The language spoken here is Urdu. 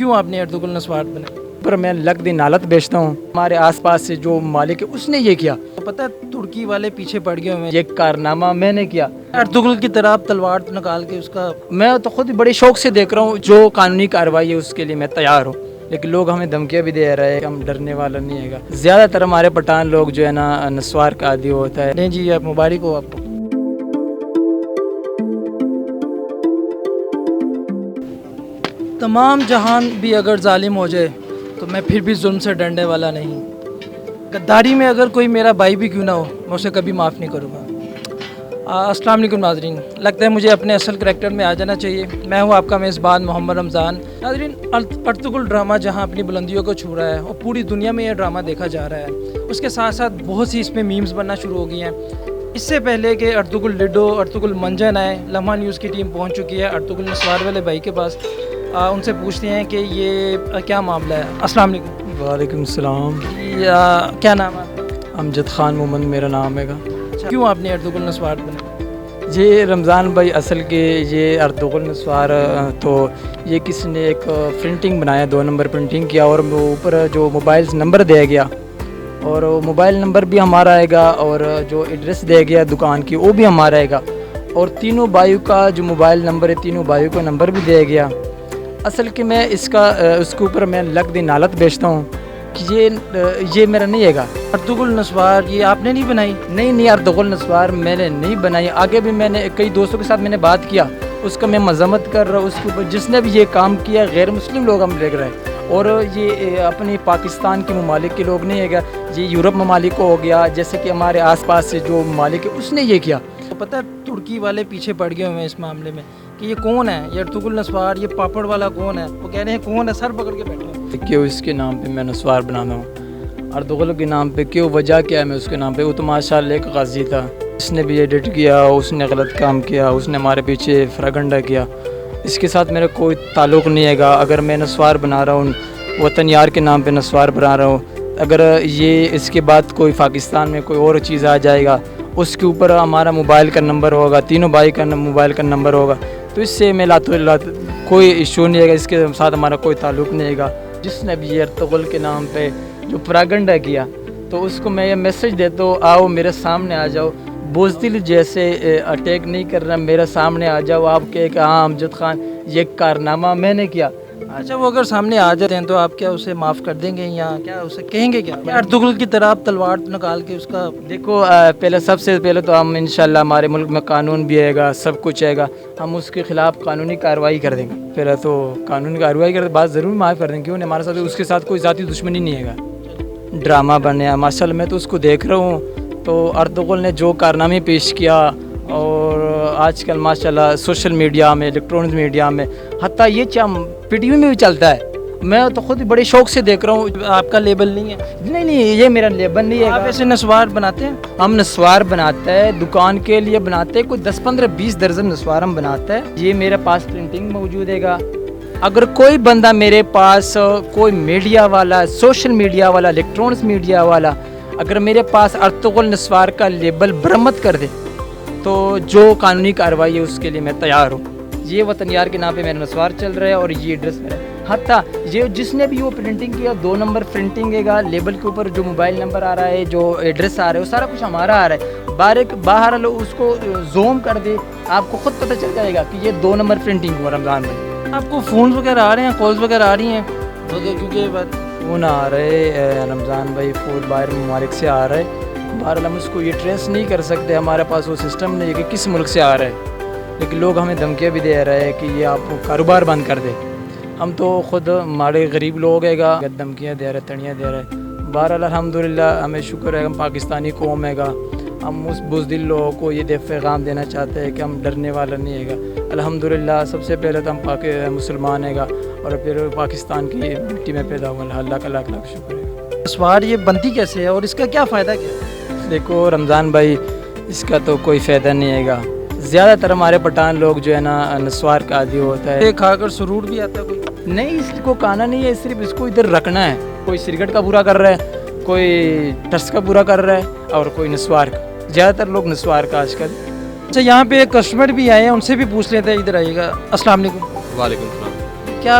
کیوں آپ نے ارطغرل نسوار بنا؟ پر میں لگ دی نالت بیچتا ہوں. ہمارے آس پاس سے جو مالک ہے اس نے یہ کیا. پتہ ہے ترکی والے پیچھے پڑ گئے ہوئے ہیں. یہ کارنامہ میں نے کیا. ارطغرل کی طرح آپ تلوار نکال کے اس کا میں تو خود بڑے شوق سے دیکھ رہا ہوں. جو قانونی کارروائی ہے اس کے لیے میں تیار ہوں. لیکن لوگ ہمیں دھمکیاں بھی دے رہے ہیں کہ ہم ڈرنے والا نہیں ہے گا. زیادہ تر ہمارے پٹھان لوگ جو ہے نا نسوار کا عادی ہوتا ہے. نہیں جی، آپ مبارک ہو آپ کو. تمام جہان بھی اگر ظالم ہو جائے تو میں پھر بھی ظلم سے ڈرنے والا نہیں. غداری میں اگر کوئی میرا بھائی بھی کیوں نہ ہو میں اسے کبھی معاف نہیں کروں گا. السلام علیکم ناظرین. لگتا ہے مجھے اپنے اصل کریکٹر میں آ جانا چاہیے. میں ہوں آپ کا میزبان محمد رمضان. ناظرین، ارطغرل ڈرامہ جہاں اپنی بلندیوں کو چھو رہا ہے اور پوری دنیا میں یہ ڈرامہ دیکھا جا رہا ہے، اس کے ساتھ ساتھ بہت سی اس میں میمز بننا شروع ہو گئی ہیں. اس سے پہلے کہ ارطغرل لڈو، ارطغرل منجن آئے، لمحہ نیوز کی ٹیم پہنچ چکی ہے ارطغرل نسوار والے بھائی کے پاس. ان سے پوچھتے ہیں کہ یہ کیا معاملہ ہے. السلام علیکم. وعلیکم السلام. کیا نام ہے آپ کا؟ امجد خان محمد میرا نام ہے گا. کیوں آپ نے ارطغرل نسوار بنا؟ جی رمضان بھائی، اصل کے یہ ارطغرل نسوار تو یہ کسی نے ایک پرنٹنگ بنایا، 2 نمبر پرنٹنگ کیا اور اوپر جو موبائل نمبر دیا گیا اور موبائل نمبر بھی ہمارا آئے گا اور جو ایڈریس دیا گیا دکان کی وہ بھی ہمارا آئے گا اور تینوں بھائیوں کا جو موبائل نمبر ہے تینوں بھائیوں کا نمبر بھی دیا گیا. اصل کہ میں اس کے اوپر میں لگ دی نالت بیچتا ہوں کہ یہ میرا نہیں ہے گا. ارطغرل نسوار یہ آپ نے نہیں بنائی؟ نہیں، ارطغرل نسوار میں نے نہیں بنائی. آگے بھی میں نے کئی دوستوں کے ساتھ میں نے بات کیا، اس کا میں مذمت کر رہا ہوں. اس کے اوپر جس نے بھی یہ کام کیا غیر مسلم لوگ ہم دیکھ رہے ہیں اور یہ اپنی پاکستان کے ممالک کے لوگ نہیں ہے گا. یہ یورپ ممالک کو ہو گیا، جیسے کہ ہمارے آس پاس سے جو ممالک ہے اس نے یہ کیا. پتہ ہے ترکی والے پیچھے پڑ گئے ہوئے ہیں اس معاملے میں کہ یہ کون ہے، یہ ارطغرل نسوار، یہ پاپڑ والا کون ہے. وہ کہہ رہے ہیں کون ہے، سر پکڑ کے بیٹھے ہیں. کیوں اس کے نام پہ میں نسوار بنانا ہوں؟ ارطغرل کے نام پہ کیوں؟ وجہ کیا ہے میں اس کے نام پہ؟ وہ تو ماشاء اللہ ایک غازی تھا. اس نے بھی ایڈٹ کیا، اس نے غلط کام کیا، اس نے ہمارے پیچھے فرگنڈا کیا. اس کے ساتھ میرا کوئی تعلق نہیں ہے گا. اگر میں نسوار بنا رہا ہوں، وطن یار کے نام پہ نسوار بنا رہا ہوں، اگر یہ اس کے بعد کوئی پاکستان میں کوئی اور چیز آ جائے گا، اس کے اوپر ہمارا موبائل کا نمبر ہوگا، تینوں بھائی کا موبائل کا نمبر ہوگا، تو اس سے میں کوئی ایشو نہیں ہے گا. اس کے ساتھ ہمارا کوئی تعلق نہیں ہے گا. جس نے بھی یہ ارطغرل کے نام پہ جو پراگنڈا کیا تو اس کو میں یہ میسج دیتا ہوں، آؤ میرے سامنے آ جاؤ. بزدل جیسے اٹیک نہیں کرنا، میرے سامنے آ جاؤ. آپ کہے کہ ہاں امجد خان یہ کارنامہ میں نے کیا. اچھا، وہ اگر سامنے آ جاتے ہیں تو آپ کیا اسے معاف کر دیں گے یا کیا اسے کہیں گے؟ کیا ارطغرل کی طرح آپ تلوار نکال کے اس کا دیکھو، سب سے پہلے تو ہم انشاءاللہ ہمارے ملک میں قانون بھی آئے گا، سب کچھ آئے گا، ہم اس کے خلاف قانونی کارروائی کر دیں گے. پہلے تو قانونی کارروائی کر بات ضرور معاف کر دیں گے. کیوں نہیں؟ ہمارے ساتھ اس کے ساتھ کوئی ذاتی دشمنی نہیں ہے گا. ڈرامہ بنیا ماشاءاللہ، میں تو اس کو دیکھ رہا ہوں. تو ارطغرل نے جو کارنامے پیش کیا اور آج کل ماشاءاللہ سوشل میڈیا میں، الیکٹرانک میڈیا میں، حتیٰ یہ پی ٹی وی میں بھی چلتا ہے. میں تو خود بڑے شوق سے دیکھ رہا ہوں. آپ کا لیبل نہیں ہے؟ نہیں، یہ میرا لیبل نہیں ہے. آپ ایسے نسوار بناتے ہیں؟ ہم نسوار بناتے ہیں، دکان کے لیے بناتے ہیں. کوئی 10 15 20 درجن نسوار ہم بناتے ہیں. یہ میرے پاس پرنٹنگ موجود ہے گا. اگر کوئی بندہ میرے پاس، کوئی میڈیا والا، سوشل میڈیا والا، الیکٹرانکس میڈیا والا، اگر میرے پاس ارطغرل نسوار کا لیبل برآمد کر دے تو جو قانونی کارروائی ہے اس کے لیے میں تیار ہوں. یہ وطن یار کے نام پہ میرا نسوار چل رہا ہے اور یہ ایڈریس میرا ہے. حتیٰ یہ جس نے بھی وہ پرنٹنگ کیا، 2 نمبر پرنٹنگ ہے گا، لیبل کے اوپر جو موبائل نمبر آ رہا ہے، جو ایڈریس آ رہا ہے، وہ سارا کچھ ہمارا آ رہا ہے. باہر اس کو زوم کر دے، آپ کو خود پتہ چل جائے گا کہ یہ 2 نمبر پرنٹنگ ہوا. رمضان میں آپ کو فونز وغیرہ آ رہے ہیں، کالز وغیرہ آ رہی ہیں؟ کیونکہ یہ بات فون آ رہے رمضان بھائی، فون باہر ممالک سے آ رہے. بہرحال ہم اس کو یہ ٹریس نہیں کر سکتے، ہمارے پاس وہ سسٹم نہیں ہے کہ کس ملک سے آ رہا ہے. لیکن لوگ ہمیں دھمکیاں بھی دے رہے ہیں کہ یہ آپ کاروبار بند کر دے. ہم تو خود ہمارے غریب لوگ ہے گا، دھمکیاں دے رہے، تڑیاں دے رہے. بہرحال الحمدللہ ہمیں شکر ہے، ہم پاکستانی قوم ہے گا. ہم اس بزدل لوگوں کو یہ پیغام دینا چاہتے ہیں کہ ہم ڈرنے والا نہیں ہے گا. الحمدللہ سب سے پہلے تو ہم مسلمان ہے گا اور پھر پاکستان کی مٹی میں پیدا ہوا. اللہ کا لاکھ لاکھ شکر ہے. نسوار یہ بنتی کیسے ہے اور اس کا کیا فائدہ کیا ہے؟ دیکھو رمضان بھائی، اس کا تو کوئی فائدہ نہیں ہے گا. زیادہ تر ہمارے پٹھان لوگ جو ہے نا نسوار کا عادی ہوتا ہے. کھا کر سرور بھی آتا ہے کوئی؟ نہیں، اس کو کھانا نہیں ہے، صرف اس کو ادھر رکھنا ہے. کوئی سگریٹ کا برا کر رہا ہے، کوئی ٹس کا برا کر رہا ہے اور کوئی نسوار کا. زیادہ تر لوگ نسوار کا آج کل. اچھا، یہاں پہ ایک کسٹمر بھی آئے ہیں، ان سے بھی پوچھ لیتے ہیں. ادھر آئیے گا. السلام علیکم. وعلیکم السلام. کیا